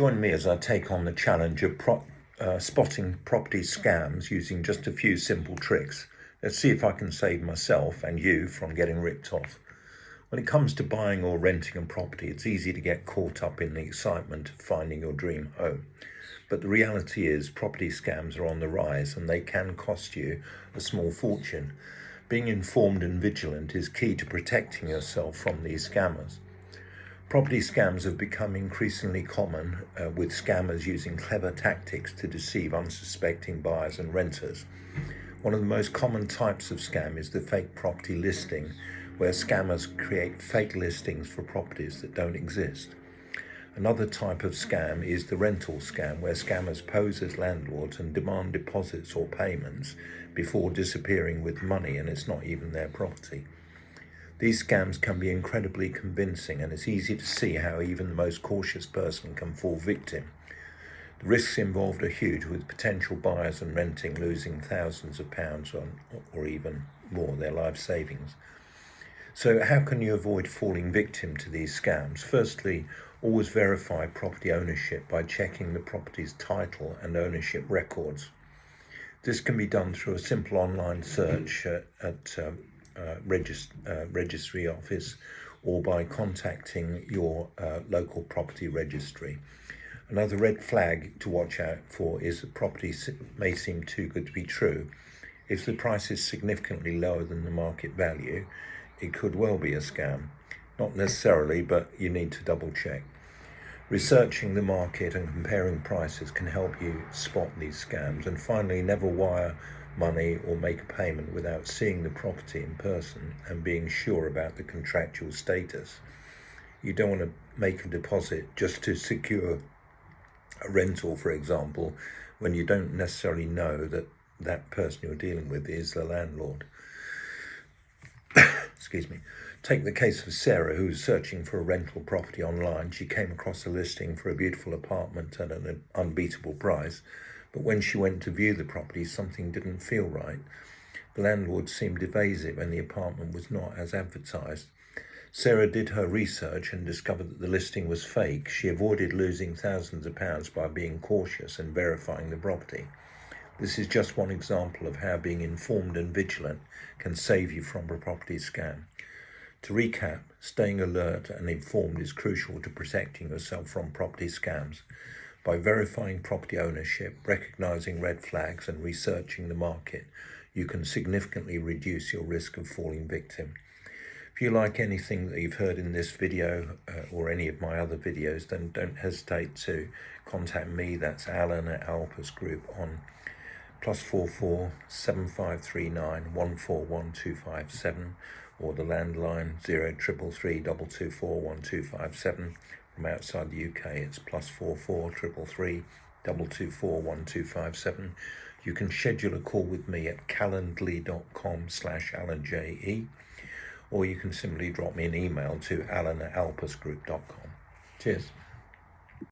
Join me as I take on the challenge of spotting property scams using just a few simple tricks. Let's see if I can save myself and you from getting ripped off. When it comes to buying or renting a property, it's easy to get caught up in the excitement of finding your dream home. But the reality is property scams are on the rise and they can cost you a small fortune. Being informed and vigilant is key to protecting yourself from these scammers. Property scams have become increasingly common, with scammers using clever tactics to deceive unsuspecting buyers and renters. One of the most common types of scam is the fake property listing, where scammers create fake listings for properties that don't exist. Another type of scam is the rental scam, where scammers pose as landlords and demand deposits or payments before disappearing with money, and it's not even their property. These scams can be incredibly convincing, and it's easy to see how even the most cautious person can fall victim. The risks involved are huge, with potential buyers and renting losing thousands of pounds or even more, their life savings. So how can you avoid falling victim to these scams? Firstly, always verify property ownership by checking the property's title and ownership records. This can be done through a simple online search at registry office or by contacting your local property registry. Another red flag to watch out for is that property may seem too good to be true. If the price is significantly lower than the market value, it could well be a scam. Not necessarily, but you need to double check. Researching the market and comparing prices can help you spot these scams. And finally, never wire money or make a payment without seeing the property in person and being sure about the contractual status. You don't want to make a deposit just to secure a rental, for example, when you don't necessarily know that that person you're dealing with is the landlord. Excuse me. Take the case of Sarah, who was searching for a rental property online. She came across a listing for a beautiful apartment at an unbeatable price, but when she went to view the property, something didn't feel right. The landlord seemed evasive and the apartment was not as advertised. Sarah did her research and discovered that the listing was fake. She avoided losing thousands of pounds by being cautious and verifying the property. This is just one example of how being informed and vigilant can save you from a property scam. To recap, staying alert and informed is crucial to protecting yourself from property scams. By verifying property ownership, recognizing red flags and researching the market, you can significantly reduce your risk of falling victim. If you like anything that you've heard in this video or any of my other videos, then don't hesitate to contact me. That's Alan at Alpus Group on +44 7539 141257 or the landline 0333 224 1257. From outside the UK, it's +44 333 224 1257. You can schedule a call with me at calendly.com/AlanJE, or you can simply drop me an email to alan@alpusgroup.com. Cheers.